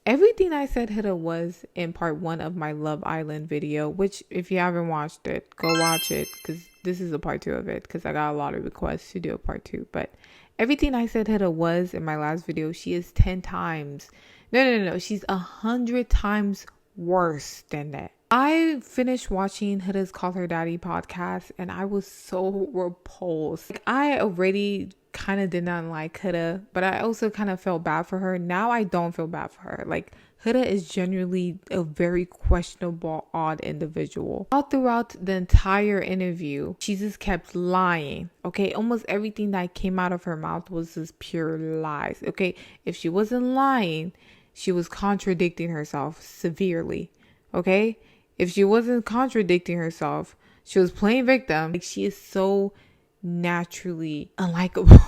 Everything I said Huda was in part 1 of my Love Island video, which if you haven't watched it, go watch it, because this is a part 2 of it, because I got a lot of requests to do a part 2. But everything I said Huda was in my last video, she is 10 times. No. She's 100 times worse than that. I finished watching Huda's Call Her Daddy podcast and I was so repulsed. Like, I already kind of did not like Huda, but I also kind of felt bad for her. Now I don't feel bad for her. Like, Huda is genuinely a very questionable, odd individual. All throughout the entire interview, she just kept lying. Okay, almost everything that came out of her mouth was just pure lies. Okay, if she wasn't lying, she was contradicting herself severely. Okay, if she wasn't contradicting herself, she was playing victim. Like, she is so naturally unlikable.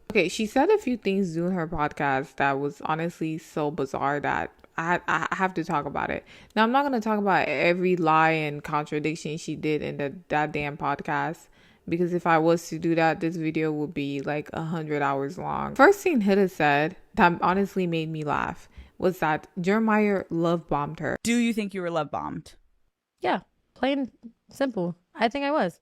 Okay, she said a few things during her podcast that was honestly so bizarre that I have to talk about it. Now, I'm not going to talk about every lie and contradiction she did in that damn podcast, because if I was to do that, this video would be like 100 hours long. First thing Huda said that honestly made me laugh was that Jeremiah love bombed her. Do you think you were love bombed? Yeah, plain simple. I think I was.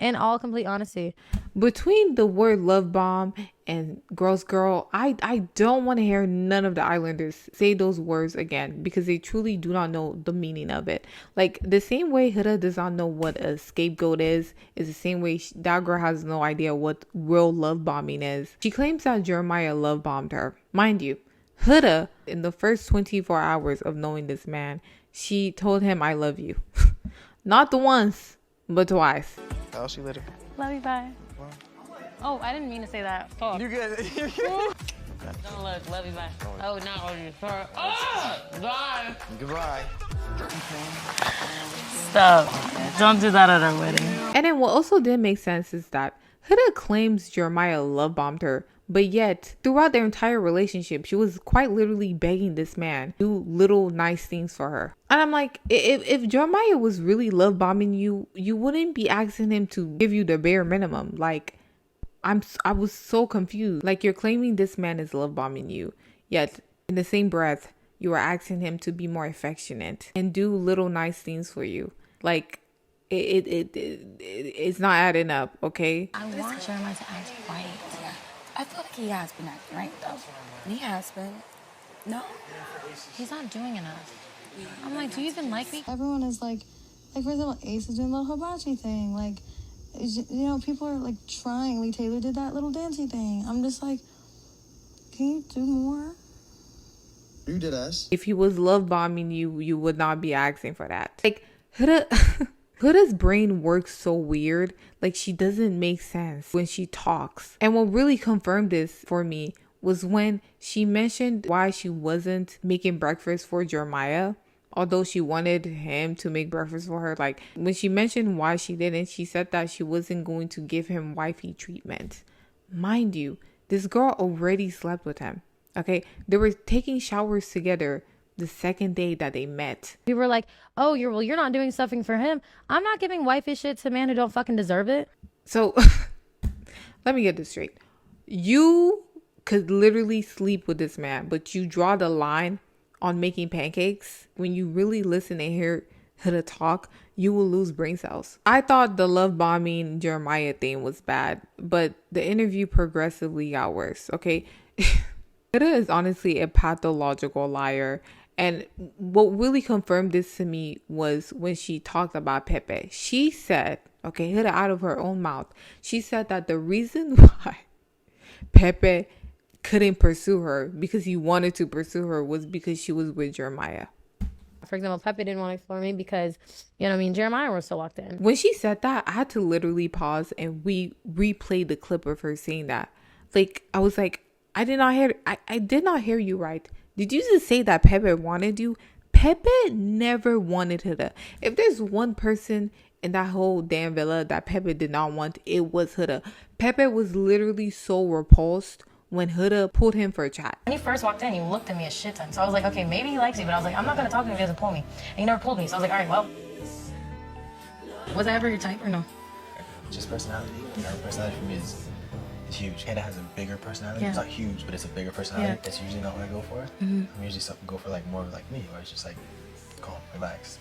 In all complete honesty. Between the word love bomb and gross girl, I don't want to hear none of the Islanders say those words again, because they truly do not know the meaning of it. Like, the same way Huda does not know what a scapegoat is the same way that girl has no idea what real love bombing is. She claims that Jeremiah love bombed her. Mind you, Huda, in the first 24 hours of knowing this man, she told him, I love you. Not the once, but twice. I'll see you later. Love you, bye. Bye. Oh, I didn't mean to say that. Fuck. You good? Don't look, love you, bye. Oh, not love you. Sorry. Oh, bye. Goodbye. Stop. Don't do that at our wedding. And then what also didn't make sense is that Huda claims Jeremiah love bombed her, but yet throughout their entire relationship, she was quite literally begging this man to do little nice things for her. And I'm like, if Jeremiah was really love bombing you, you wouldn't be asking him to give you the bare minimum. Like, I was so confused. Like, you're claiming this man is love bombing you, yet in the same breath, you are asking him to be more affectionate and do little nice things for you. Like, it's not adding up, okay? I want Jeremiah to act right. I feel like he has been acting right, though. He has been. No? He's not doing enough. I'm like, do you even like me? Everyone is like for example, Ace is doing the little hibachi thing. Like, you know, people are like trying. Lee Taylor did that little dancing thing. I'm just like, can you do more? You did us. If he was love bombing you, you would not be asking for that. Like, Huda's brain works so weird. Like, she doesn't make sense when she talks. And what really confirmed this for me was when she mentioned why she wasn't making breakfast for Jeremiah, although she wanted him to make breakfast for her. Like, when she mentioned why she didn't, she said that she wasn't going to give him wifey treatment. Mind you, this girl already slept with him. Okay, they were taking showers together the second day that they met. We were like, oh, you're not doing something for him. I'm not giving wifey shit to men who don't fucking deserve it. So let me get this straight. You could literally sleep with this man, but you draw the line on making pancakes. When you really listen and hear Huda talk, you will lose brain cells. I thought the love bombing Jeremiah thing was bad, but the interview progressively got worse. Okay. Huda is honestly a pathological liar. And what really confirmed this to me was when she talked about Pepe. She said, okay, Huda out of her own mouth, she said that the reason why Pepe couldn't pursue her, because he wanted to pursue her, was because she was with Jeremiah. For example, Pepe didn't want to explore me because, you know what I mean, Jeremiah was so locked in. When she said that, I had to literally pause and replay the clip of her saying that. Like, I was like, I did not hear you right. Did you just say that Pepe wanted you? Pepe never wanted Huda. If there's one person in that whole damn villa that Pepe did not want, it was Huda. Pepe was literally so repulsed when Huda pulled him for a chat. When he first walked in, he looked at me a shit ton. So I was like, okay, maybe he likes me, but I was like, I'm not going to talk to him if he doesn't pull me. And he never pulled me. So I was like, all right, well. Was I ever your type or no? Just personality. Personality for me is is huge. Hannah has a bigger personality. Yeah. It's not huge, but it's a bigger personality. Yeah. That's usually not what I go for. I'm usually go for like more like me, where it's just like calm, relaxed.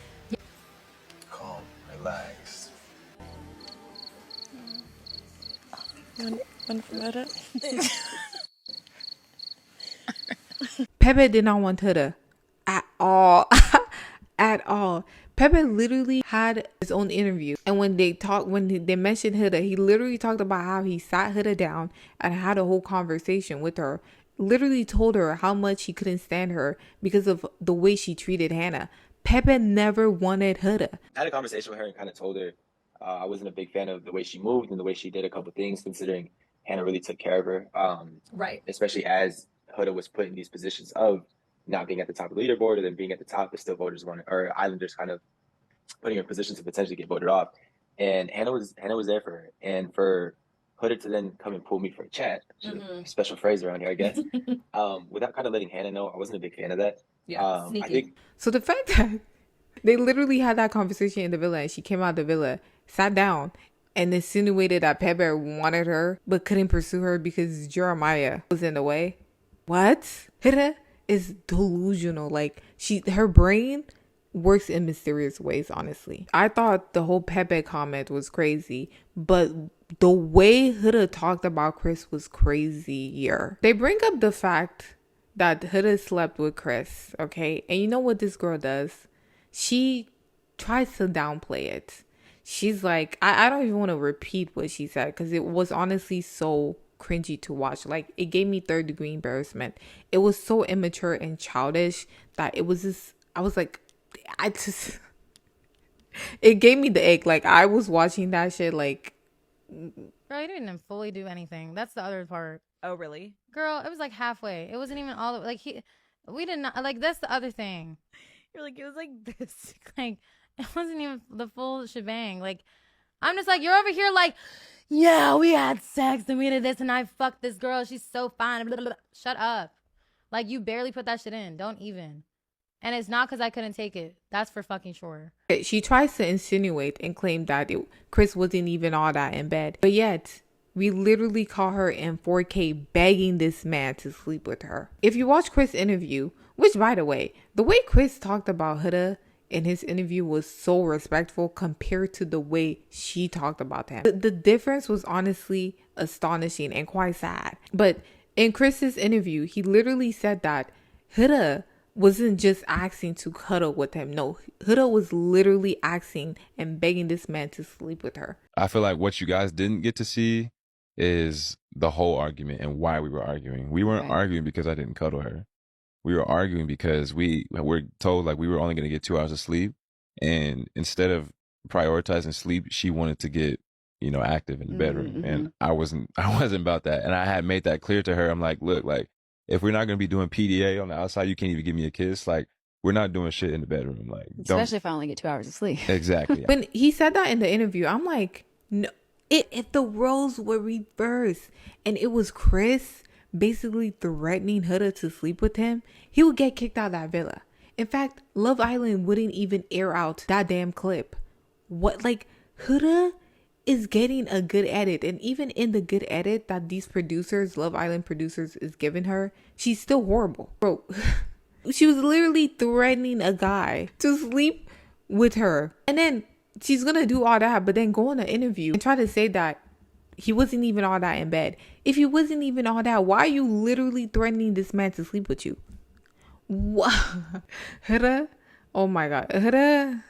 Calm, relaxed. Manipulator. Pepe did not want Huda at all. At all. Pepe literally had his own interview, and when they mentioned Huda, he literally talked about how he sat Huda down and had a whole conversation with her, literally told her how much he couldn't stand her because of the way she treated Hannah. Pepe never wanted Huda. I had a conversation with her and kind of told her I wasn't a big fan of the way she moved and the way she did a couple things, considering Hannah really took care of her. Right. Especially as Huda was put in these positions of not being at the top of the leaderboard, or then being at the top, but still voters wanted, or Islanders kind of putting her in positions to potentially get voted off. And Hannah was there for her. And for Huda to then come and pull me for a chat, which is a special phrase around here, I guess, without kind of letting Hannah know, I wasn't a big fan of that. Yeah, I think So the fact that they literally had that conversation in the villa, and she came out of the villa, sat down, and insinuated that Pepe wanted her but couldn't pursue her because Jeremiah was in the way. What? Huda is delusional. Like, her brain works in mysterious ways, honestly. I thought the whole Pepe comment was crazy, but the way Huda talked about Chris was crazier. They bring up the fact that Huda slept with Chris, okay? And you know what this girl does? She tries to downplay it. She's like, I don't even want to repeat what she said because it was honestly so cringy to watch. Like, it gave me third-degree embarrassment. It was so immature and childish that it was just, I was like, it gave me the ick. Like, I was watching that shit like, Girl, you didn't fully do anything. That's the other part. Oh, really? Girl, it was like halfway. It wasn't even all the like we did not like that's the other thing. You're like, it was like this. Like, it wasn't even the full shebang. Like, I'm just like, you're over here like, yeah, we had sex and we did this and I fucked this girl. She's so fine. Blah, blah, blah. Shut up. Like, you barely put that shit in. Don't even. And it's not because I couldn't take it. That's for fucking sure. she tries to insinuate and claim that Chris wasn't even all that in bed. But yet, we literally caught her in 4K begging this man to sleep with her. If you watch Chris' interview, which, by the way, the way Chris talked about Huda in his interview was so respectful compared to the way she talked about him. The difference was honestly astonishing and quite sad. But in Chris's interview, he literally said that Huda wasn't just asking to cuddle with him. No, Huda was literally asking and begging this man to sleep with her. I feel like what you guys didn't get to see is the whole argument and why we were arguing. We weren't arguing because I didn't cuddle her. We were arguing because we were told like we were only going to get 2 hours of sleep. And instead of prioritizing sleep, she wanted to get, active in the bedroom. And I wasn't about that. And I had made that clear to her. I'm like, look, like, if we're not going to be doing PDA on the outside, you can't even give me a kiss. Like, we're not doing shit in the bedroom. Like, Especially if I only get 2 hours of sleep. Exactly. When he said that in the interview, I'm like, no, if the roles were reversed and it was Chris basically threatening Huda to sleep with him, he would get kicked out of that villa. In fact, Love Island wouldn't even air out that damn clip. What, like, Huda is getting a good edit, and even in the good edit that these producers, Love Island producers, is giving her, she's still horrible. Bro, she was literally threatening a guy to sleep with her, and then she's gonna do all that, but then go on an interview and try to say that he wasn't even all that in bed. If he wasn't even all that, why are you literally threatening this man to sleep with you? What? Huda? Oh my god. Huda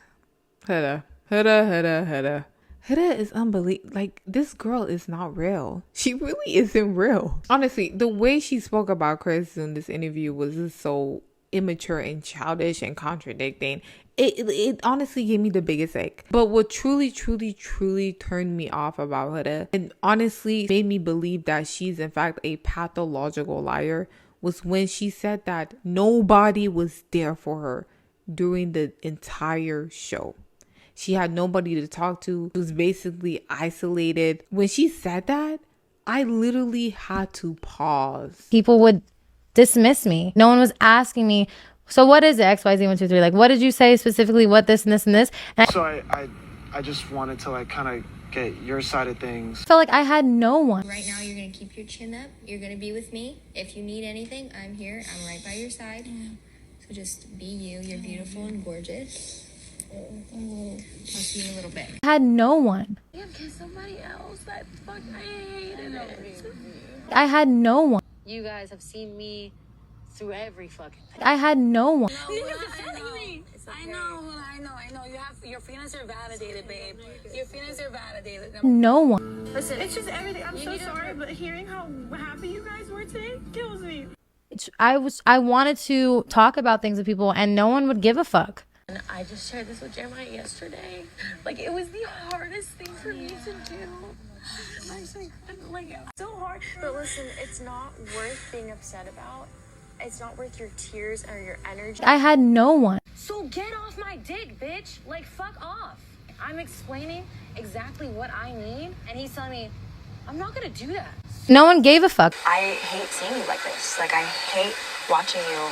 is unbelievable. Like, this girl is not real. She really isn't real. Honestly, the way she spoke about Chris in this interview was just so immature and childish and contradicting. It honestly gave me the biggest ick. But what truly turned me off about Huda, and honestly made me believe that she's in fact a pathological liar, was when she said that nobody was there for her during the entire show. She had nobody to talk to. She was basically isolated. When she said that, I literally had to pause. People would dismiss me. No one was asking me, so what is it, XYZ 1 2 3? Like, what did you say specifically? What this and this and this? And So I just wanted to like kind of get your side of things. Felt like I had no one. Right now, you're gonna keep your chin up. You're gonna be with me. If you need anything, I'm here. I'm right by your side. So just be you. You're beautiful and gorgeous. I'll see you in a little bit. I had no one. Yeah, kiss somebody else. That fuck, I hated it. I had no one. You guys have seen me through every fucking thing. I had no one. I know. You have your feelings are validated, babe. Your feelings are validated. No one. Listen, It's just everything. I'm so sorry, but hearing how happy you guys were today kills me. I wanted to talk about things with people and no one would give a fuck. And I just shared this with Jeremiah yesterday. Like, it was the hardest thing for me to do. I was like, it's so hard. But listen, it's not worth being upset about. It's not worth your tears or your energy. I had no one. So get off my dick, bitch. Like, fuck off. I'm explaining exactly what I need, and he's telling me, I'm not gonna do that. No one gave a fuck. I hate seeing you like this. Like, I hate watching you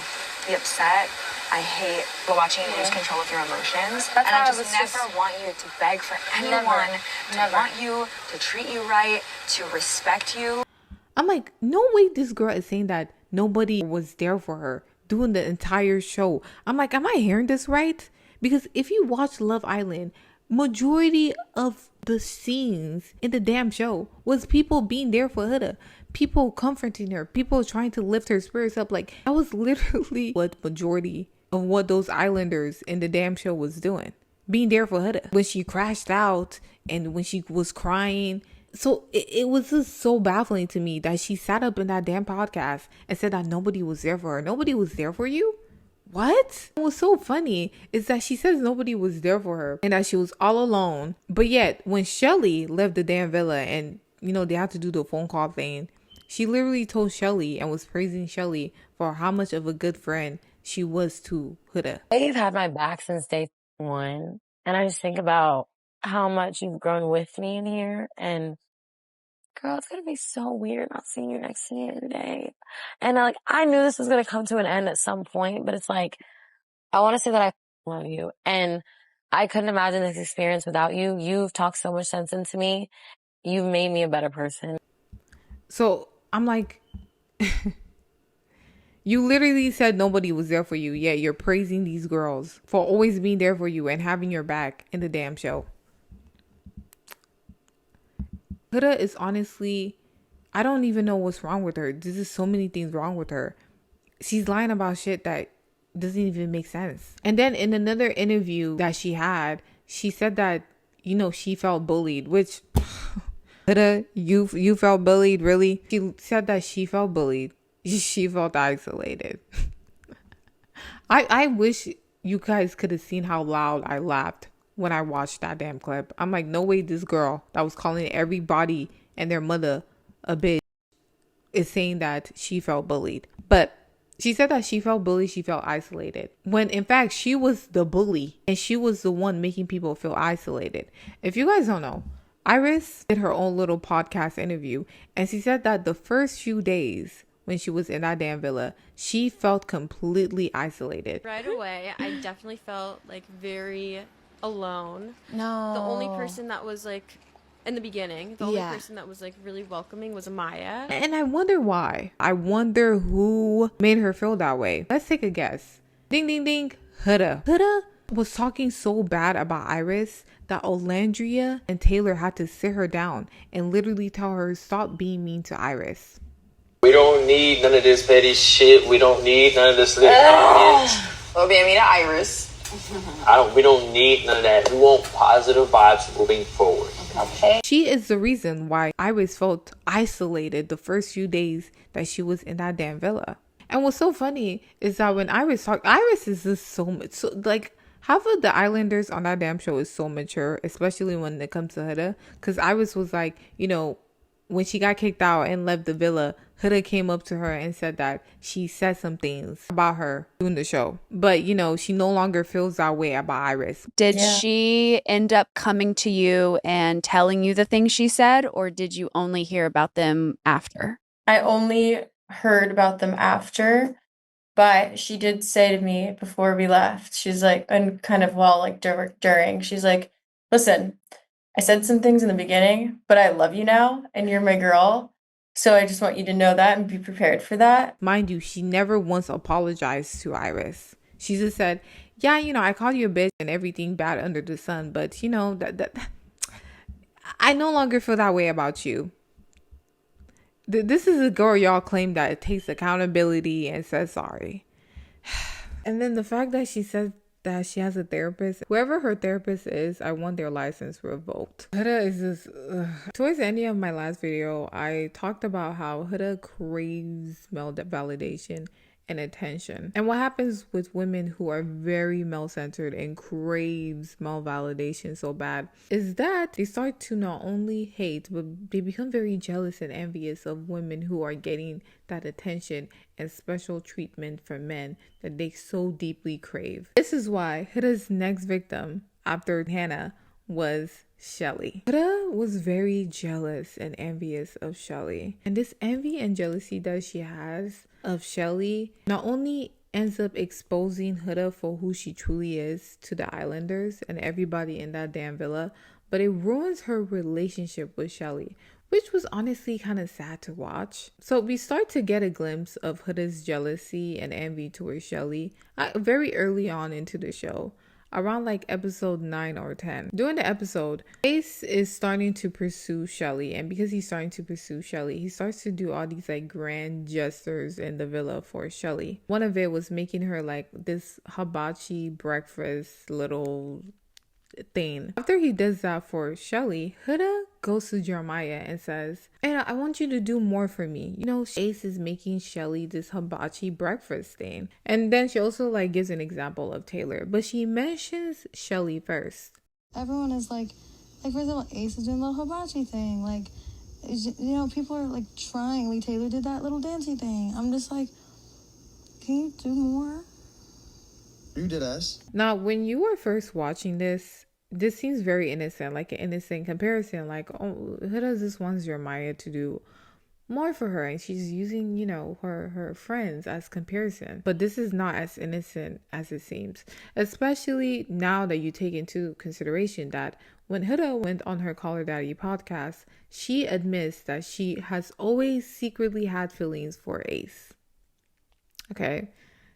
be upset. I hate watching you lose control of your emotions. And I just never want you to beg for anyone to want you, to treat you right, to respect you. I'm like, no way this girl is saying that nobody was there for her doing the entire show. I'm like, am I hearing this right? Because if you watch Love Island, majority of the scenes in the damn show was people being there for Huda, people comforting her, people trying to lift her spirits up. Like, that was literally what majority of what those islanders in the damn show was doing, being there for Huda when she crashed out and when she was crying. So it was just so baffling to me that she sat up in that damn podcast and said that nobody was there for her. Nobody was there for you? What? What was so funny is that she says nobody was there for her and that she was all alone. But yet when Shelly left the damn villa and, you know, they had to do the phone call thing, she literally told Shelly and was praising Shelly for how much of a good friend she was to Huda. You've had my back since day one. And I just think about how much you've grown with me in here. And girl, it's going to be so weird not seeing you next to me every day. And I knew this was going to come to an end at some point, but it's like, I want to say that I love you. And I couldn't imagine this experience without you. You've talked so much sense into me. You've made me a better person. So I'm like, you literally said nobody was there for you, yet you're praising these girls for always being there for you and having your back in the damn show. Huda is honestly, I don't even know what's wrong with her. There's just so many things wrong with her. She's lying about shit that doesn't even make sense. And then in another interview that she had, she said that, you know, she felt bullied, which Huda, you felt bullied, really? She said that she felt bullied. She felt isolated. I wish you guys could have seen how loud I laughed when I watched that damn clip. I'm like, no way this girl that was calling everybody and their mother a bitch is saying that she felt bullied. But she said that she felt bullied, she felt isolated. When in fact, she was the bully and she was the one making people feel isolated. If you guys don't know, Iris did her own little podcast interview and she said that the first few days when she was in that damn villa, she felt completely isolated. Right away, I definitely felt like very alone. No. The only person that was like, in the beginning, the only person that was like really welcoming was Maya. And I wonder why. I wonder who made her feel that way. Let's take a guess. Ding, ding, ding. Huda. Huda was talking so bad about Iris that Olandria and Taylor had to sit her down and literally tell her, stop being mean to Iris. We don't need none of this petty shit. We don't need none of this little Well, be me to Iris. we don't need none of that. We want positive vibes moving forward. Okay. She is the reason why Iris felt isolated the first few days that she was in that damn villa. And what's so funny is that when Iris talked, Iris is just so much, so like half of the islanders on that damn show is so mature, especially when it comes to Huda. Because Iris was like, you know, when she got kicked out and left the villa, Huda came up to her and said that she said some things about her during the show. But, you know, she no longer feels that way about Iris. Did she end up coming to you and telling you the things she said, or did you only hear about them after? I only heard about them after, but she did say to me before we left, she's like, and kind of while like during, she's like, listen, I said some things in the beginning, but I love you now and you're my girl. So I just want you to know that and be prepared for that. Mind you, she never once apologized to Iris. She just said, yeah, I called you a bitch and everything bad under the sun, but that I no longer feel that way about you. This is a girl y'all claim that it takes accountability and says sorry. And then the fact that she said that she has a therapist, whoever her therapist is, I want their license revoked. Huda is just towards the end of my last video, I talked about how Huda craves male validation and attention, and what happens with women who are very male-centered and craves male validation so bad is that they start to not only hate, but they become very jealous and envious of women who are getting that attention and special treatment from men that they so deeply crave. This is why Huda's next victim after Hannah was Shelly. Huda was very jealous and envious of Shelly, and this envy and jealousy that she has of Shelly not only ends up exposing Huda for who she truly is to the Islanders and everybody in that damn villa, but it ruins her relationship with Shelly, which was honestly kind of sad to watch. So we start to get a glimpse of Huda's jealousy and envy towards Shelly very early on into the show, around like episode 9 or 10. During the episode, Ace is starting to pursue Shelly, and because he's starting to pursue Shelly, he starts to do all these like grand gestures in the villa for Shelly. One of it was making her like this hibachi breakfast little thing. After he does that for Shelly, Huda goes to Jeremiah and says, and I want you to do more for me. Ace is making Shelly this hibachi breakfast thing. And then she also like gives an example of Taylor, but she mentions Shelly first. Everyone is like for example, Ace is doing the hibachi thing. Like, people are like trying. Like Taylor did that little dancey thing. I'm just like, can you do more? You did us. Now, when you were first watching this seems very innocent, like an innocent comparison. Like, oh, Huda just wants Jeremiah to do more for her, and she's using, her friends as comparison. But this is not as innocent as it seems, especially now that you take into consideration that when Huda went on her Call Her Daddy podcast, she admits that she has always secretly had feelings for Ace. Okay.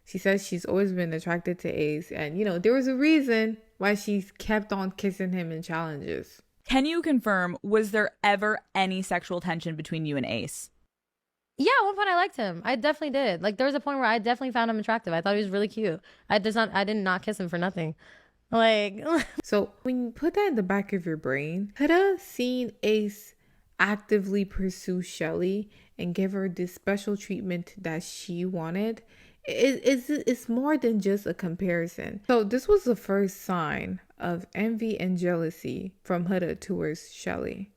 She says she's always been attracted to Ace, and there was a reason why she's kept on kissing him in challenges. Can you confirm, was there ever any sexual tension between you and Ace? Yeah, at one point I liked him. I definitely did. Like, there was a point where I definitely found him attractive. I thought he was really cute. I did not kiss him for nothing. Like, so when you put that in the back of your brain, Huda seeing Ace actively pursue Shelly and give her this special treatment that she wanted, it's more than just a comparison. So this was the first sign of envy and jealousy from Huda towards Shelly.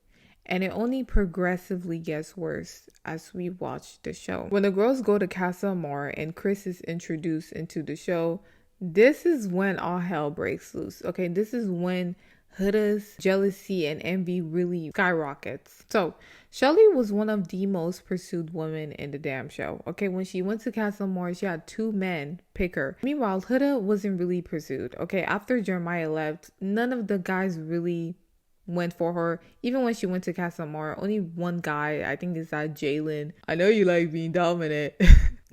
And it only progressively gets worse as we watch the show. When the girls go to Casa Amor and Chris is introduced into the show, this is when all hell breaks loose. Okay, this is when Huda's jealousy and envy really skyrockets. So Shelly was one of the most pursued women in the damn show. Okay, when she went to Casa Amor, she had 2 men pick her. Meanwhile, Huda wasn't really pursued. Okay, after Jeremiah left, none of the guys really went for her. Even when she went to Casa Amor, only one guy, I think is that Jalen. I know you like being dominant.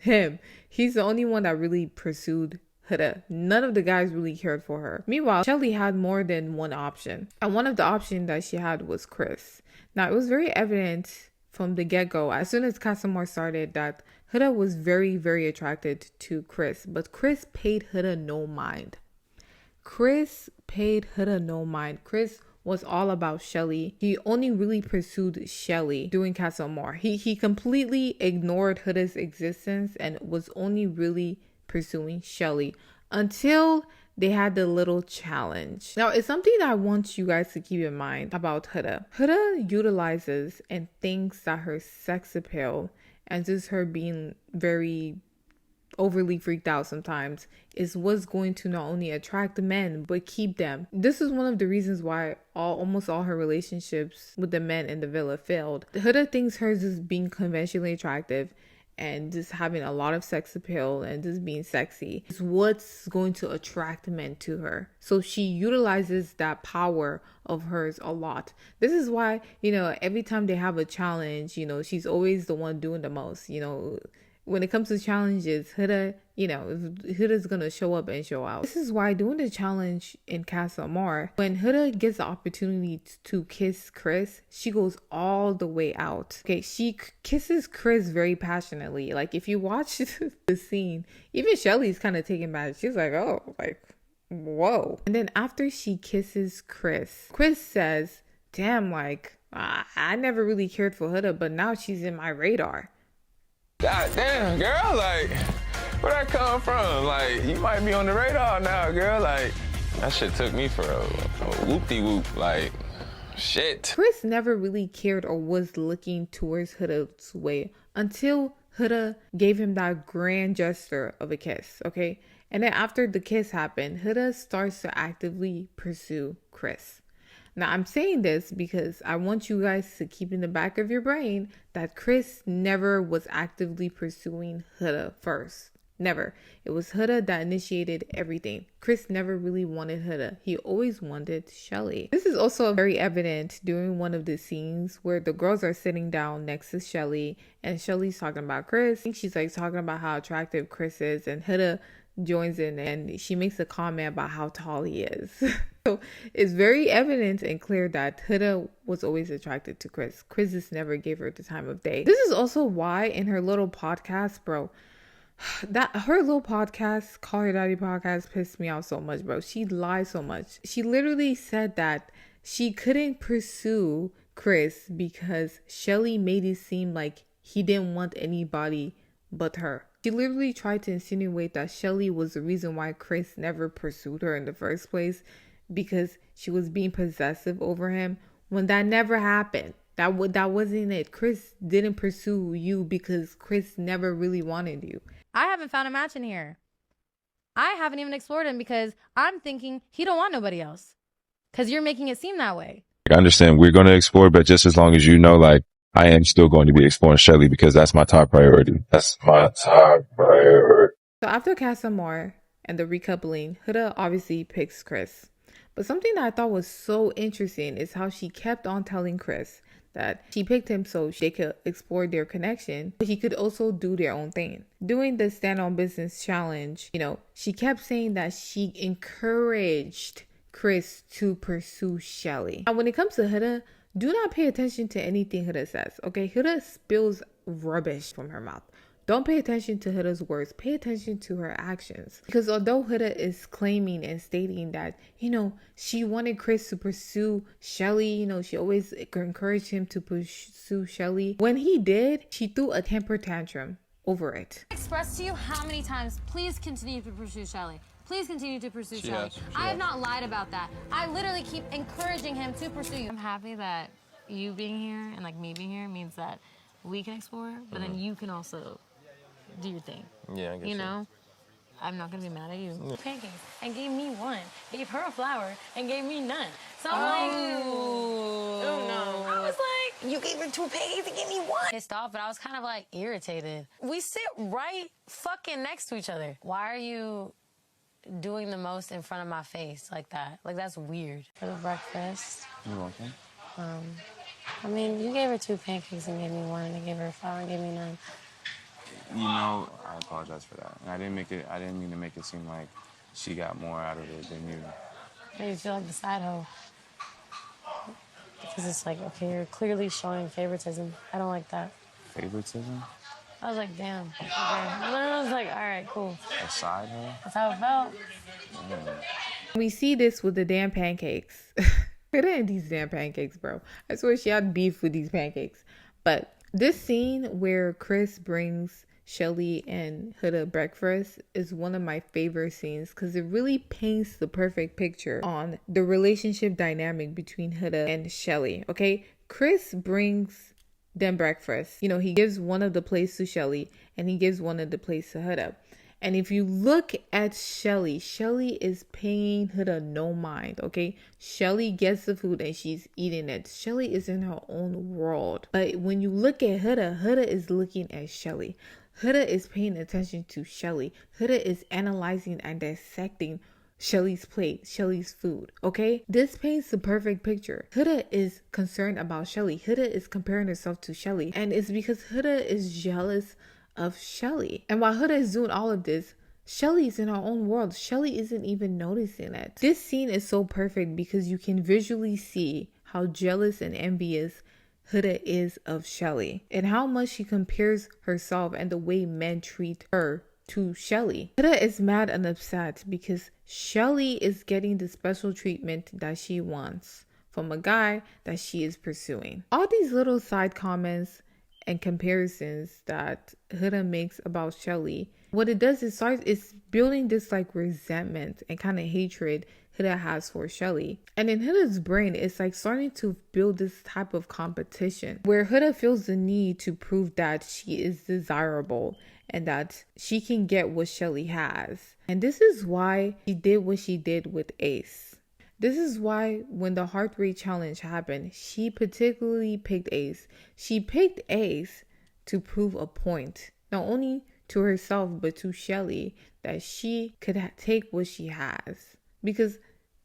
Him. He's the only one that really pursued Huda. None of the guys really cared for her. Meanwhile, Shelly had more than one option. And one of the options that she had was Chris. Now, it was very evident from the get-go, as soon as Casa Amor started, that Huda was very, very attracted to Chris. But Chris paid Huda no mind. Chris was all about Shelly. He only really pursued Shelly during Casa Amor. He completely ignored Huda's existence and was only really pursuing Shelly until they had the little challenge. Now, it's something that I want you guys to keep in mind about Huda. Huda utilizes and thinks that her sex appeal and just her being very overly freaked out sometimes is what's going to not only attract men but keep them. This is one of the reasons why almost all her relationships with the men in the villa failed. Huda thinks hers is being conventionally attractive and just having a lot of sex appeal and just being sexy is what's going to attract men to her. So she utilizes that power of hers a lot. This is why, every time they have a challenge, she's always the one doing the most. When it comes to challenges, Huda's gonna show up and show out. This is why doing the challenge in Casa Amor, when Huda gets the opportunity to kiss Chris, she goes all the way out. Okay, she kisses Chris very passionately. Like, if you watch the scene, even Shelly's kind of taken back. She's like, oh, like, whoa. And then after she kisses Chris says, damn, like, I never really cared for Huda, but now she's in my radar. God damn, girl, like, where that come from? Like, you might be on the radar now, girl. Like, that shit took me for a whoop-de-whoop, like, shit. Chris never really cared or was looking towards Huda's way until Huda gave him that grand gesture of a kiss, okay? And then after the kiss happened, Huda starts to actively pursue Chris. Now, I'm saying this because I want you guys to keep in the back of your brain that Chris never was actively pursuing Huda first. Never. It was Huda that initiated everything. Chris never really wanted Huda. He always wanted Shelly. This is also very evident during one of the scenes where the girls are sitting down next to Shelly and Shelly's talking about Chris. I think she's like talking about how attractive Chris is, and Huda joins in and she makes a comment about how tall he is. So it's very evident and clear that Huda was always attracted to Chris. Chris just never gave her the time of day. This is also why in her little podcast, bro, that her little podcast, Call Her Daddy podcast, pissed me off so much, bro. She lied so much. She literally said that she couldn't pursue Chris because Shelly made it seem like he didn't want anybody but her. She literally tried to insinuate that Shelly was the reason why Chris never pursued her in the first place, because she was being possessive over him, when that never happened. That wasn't it. Chris didn't pursue you because Chris never really wanted you. I haven't found a match in here. I haven't even explored him because I'm thinking he don't want nobody else. Because you're making it seem that way. I understand we're going to explore, but just as long as you know, like, I am still going to be exploring Shelly because that's my top priority. That's my top priority. So after Casa Amor and the recoupling, Huda obviously picks Chris. But something that I thought was so interesting is how she kept on telling Chris that she picked him so they could explore their connection, but he could also do their own thing. Doing the stand on business challenge, she kept saying that she encouraged Chris to pursue Shelly. Now, when it comes to Huda, do not pay attention to anything Huda says, okay? Huda spills rubbish from her mouth. Don't pay attention to Huda's words. Pay attention to her actions. Because although Huda is claiming and stating that, she wanted Chris to pursue Shelly, she always encouraged him to pursue Shelly. When he did, she threw a temper tantrum over it. Express to you how many times, please continue to pursue Shelly. Please continue to pursue Shelly. I have not lied about that. I literally keep encouraging him to pursue you. I'm happy that you being here and like me being here means that we can explore, but then you can also do your thing. Yeah, I guess I'm not gonna be mad at you. Pancakes and gave me one. Gave her a flower and gave me none. So I'm like, oh no. I was like, you gave her 2 pancakes and gave me 1. Pissed off, but I was kind of like irritated. We sit right fucking next to each other. Why are you doing the most in front of my face like that? Like, that's weird. For the breakfast. You're welcome. I mean, you gave her 2 pancakes and gave me 1, and I gave her a flower and gave me none. I apologize for that. And I didn't mean to make it seem like she got more out of it than you. Made you feel like the side hoe. Because it's like, okay, you're clearly showing favoritism. I don't like that. Favoritism? I was like, damn. Okay. I was like, all right, cool. A side hoe? That's how it felt. We see this with the damn pancakes. It ain't these damn pancakes, bro. I swear she had beef with these pancakes. But this scene where Chris brings Shelly and Huda breakfast is one of my favorite scenes because it really paints the perfect picture on the relationship dynamic between Huda and Shelly. Okay, Chris brings them breakfast. He gives one of the plates to Shelly and he gives one of the plates to Huda. And if you look at Shelly is paying Huda no mind, okay? Shelly gets the food and she's eating it. Shelly is in her own world. But when you look at Huda is looking at Shelly. Huda is paying attention to Shelly. Huda is analyzing and dissecting Shelly's plate, Shelly's food, okay? This paints the perfect picture. Huda is concerned about Shelly. Huda is comparing herself to Shelly. And it's because Huda is jealous of Shelly. And while Huda is doing all of this, Shelly's in her own world. Shelly isn't even noticing it. This scene is so perfect because you can visually see how jealous and envious Huda is of Shelly and how much she compares herself and the way men treat her to Shelly. Huda is mad and upset because Shelly is getting the special treatment that she wants from a guy that she is pursuing. All these little side comments and comparisons that Huda makes about Shelly, what it does is it's building this like resentment and kind of hatred Huda has for Shelly. And in Huda's brain, it's like starting to build this type of competition where Huda feels the need to prove that she is desirable and that she can get what Shelly has. And this is why she did what she did with Ace. This is why when the heart rate challenge happened, she particularly picked Ace. She picked Ace to prove a point, not only to herself, but to Shelly, that she could take what she has. Because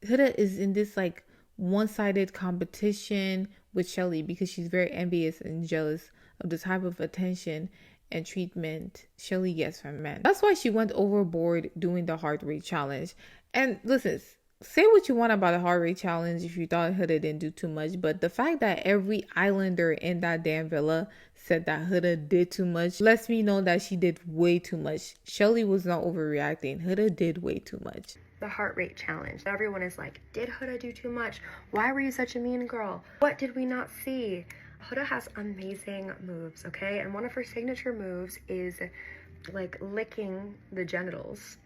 Huda is in this like one-sided competition with Shelly because she's very envious and jealous of the type of attention and treatment Shelly gets from men. That's why she went overboard doing the heart rate challenge. And listen, say what you want about the heart rate challenge if you thought Huda didn't do too much, but the fact that every islander in that damn villa said that Huda did too much lets me know that she did way too much. Shelly was not overreacting. Huda did way too much. The heart rate challenge. Everyone is like, did Huda do too much? Why were you such a mean girl? What did we not see? Huda has amazing moves, okay? And one of her signature moves is like licking the genitals,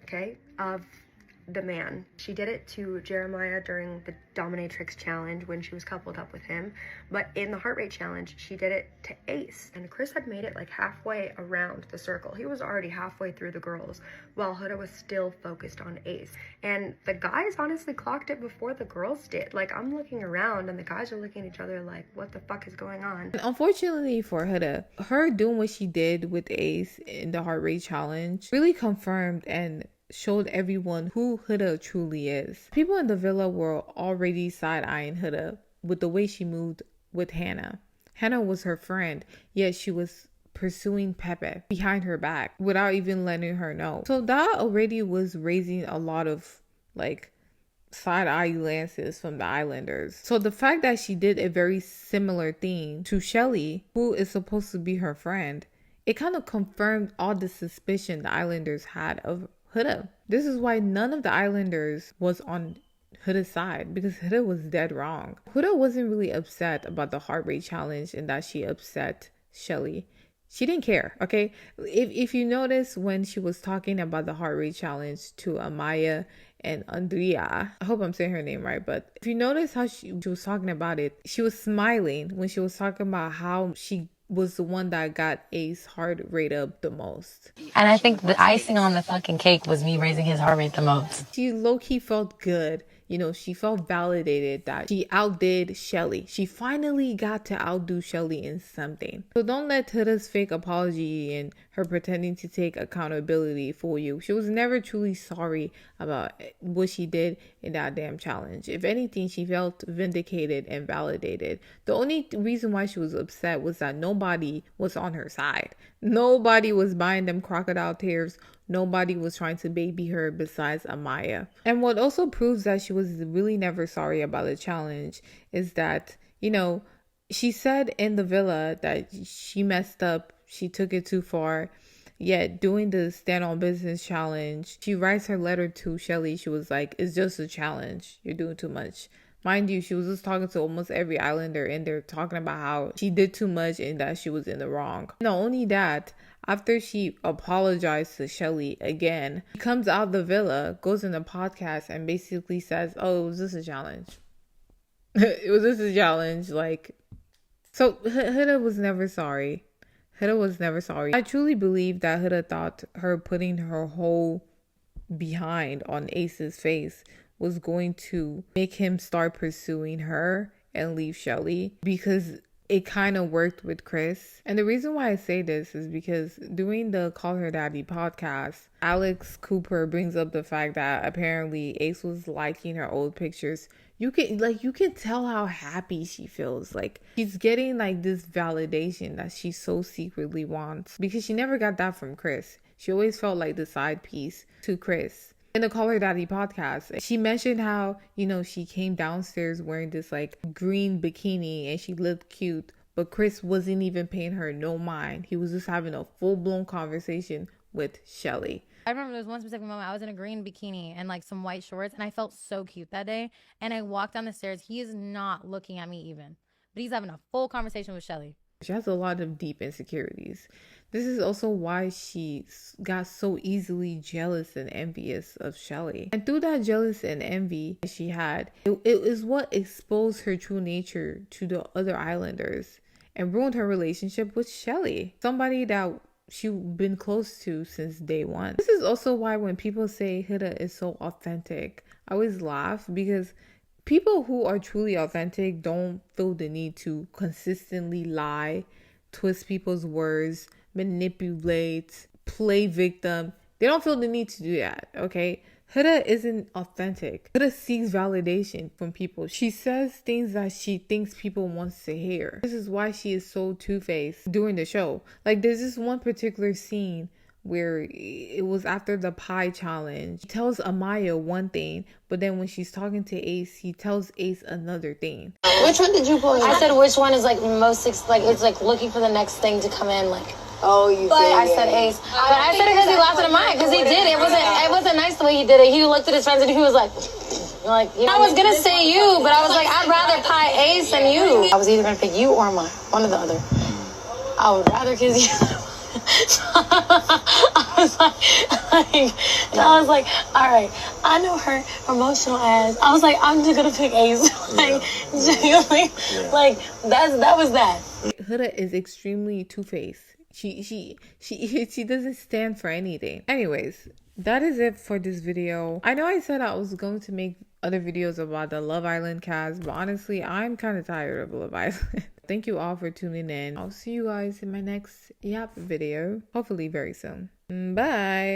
okay, of the man. She did it to Jeremiah during the Dominatrix challenge when she was coupled up with him, but in the heart rate challenge she did it to Ace, and Chris had made it like halfway around the circle. He was already halfway through the girls while Huda was still focused on Ace, and the guys honestly clocked it before the girls did. Like, I'm looking around and the guys are looking at each other like, what the fuck is going on? Unfortunately for Huda, her doing what she did with Ace in the heart rate challenge really confirmed and showed everyone who Huda truly is. People in the villa were already side-eyeing Huda with the way she moved with Hannah. Hannah was her friend, yet she was pursuing Pepe behind her back without even letting her know. So that already was raising a lot of like side-eye glances from the Islanders. So the fact that she did a very similar thing to Shelly, who is supposed to be her friend, it kind of confirmed all the suspicion the Islanders had of Huda. This is why none of the Islanders was on Huda's side, because Huda was dead wrong. Huda wasn't really upset about the heart rate challenge and that she upset Shelly. She didn't care, okay? If you notice when she was talking about the heart rate challenge to Amaya and Andrea, I hope I'm saying her name right, but if you notice how she was talking about it, she was smiling when she was talking about how she was the one that got Ace's heart rate up the most. And I think the icing on the fucking cake was me raising his heart rate the most. She low-key felt good. You know, she felt validated that she outdid Shelly. She finally got to outdo Shelly in something. So don't let Huda's fake apology and her pretending to take accountability fool you. She was never truly sorry about what she did in that damn challenge. If anything, she felt vindicated and validated. The only reason why she was upset was that nobody was on her side. Nobody was buying them crocodile tears. Nobody was trying to baby her besides Amaya. And what also proves that she was really never sorry about the challenge is that, you know, she said in the villa that she messed up, she took it too far. Yet doing the stand on business challenge, she writes her letter to Shelly. She was like, it's just a challenge. You're doing too much. Mind you, she was just talking to almost every Islander in there, talking about how she did too much and that she was in the wrong. Not only that, after she apologized to Shelly again, she comes out the villa, goes in the podcast and basically says, oh, it was just a challenge. It was just a challenge. Like, so Huda was never sorry. Huda was never sorry. I truly believe that Huda thought her putting her whole behind on Ace's face was going to make him start pursuing her and leave Shelly, because it kind of worked with Chris. And the reason why I say this is because during the Call Her Daddy podcast, Alex Cooper brings up the fact that apparently Ace was liking her old pictures. You can tell how happy she feels. Like, she's getting like this validation that she so secretly wants, because she never got that from Chris. She always felt like the side piece to Chris. In the Call Her Daddy podcast, she mentioned how, she came downstairs wearing this like green bikini and she looked cute, but Chris wasn't even paying her no mind. He was just having a full-blown conversation with Shelly. I remember there was one specific moment. I was in a green bikini and like some white shorts, and I felt so cute that day. And I walked down the stairs. He is not looking at me even, but he's having a full conversation with Shelly. She has a lot of deep insecurities. This is also why she got so easily jealous and envious of Shelly. And through that jealous and envy she had, it is what exposed her true nature to the other islanders and ruined her relationship with Shelly, somebody that she's been close to since day one. This is also why when people say Huda is so authentic, I always laugh, because people who are truly authentic don't feel the need to consistently lie, twist people's words, manipulate, play victim. They don't feel the need to do that, okay? Huda isn't authentic. Huda seeks validation from people. She says things that she thinks people wants to hear. This is why she is so two-faced during the show. Like, there's this one particular scene where it was after the pie challenge. He tells Amaya one thing, but then when she's talking to Ace, he tells Ace another thing. Which one did you pull? I said which one is like most like it's like looking for the next thing to come in. Like, oh, you did. I said Ace, but I said it because he laughed at Amaya, because he did. It wasn't nice the way he did it. He looked at his friends and he was like I was gonna say you, but I was like, I'd rather pie Ace than you. I was either gonna pick you or Amaya, one or the other. I would rather kiss you. I was like, all right, I know her emotional ass. I was like, I'm just gonna pick Ace. That was that. Huda is extremely two-faced. She doesn't stand for anything. Anyways, that is it for this video. I know I said I was going to make other videos about the Love Island cast, but honestly, I'm kind of tired of Love Island. Thank you all for tuning in. I'll see you guys in my next Yap video, hopefully very soon. Bye.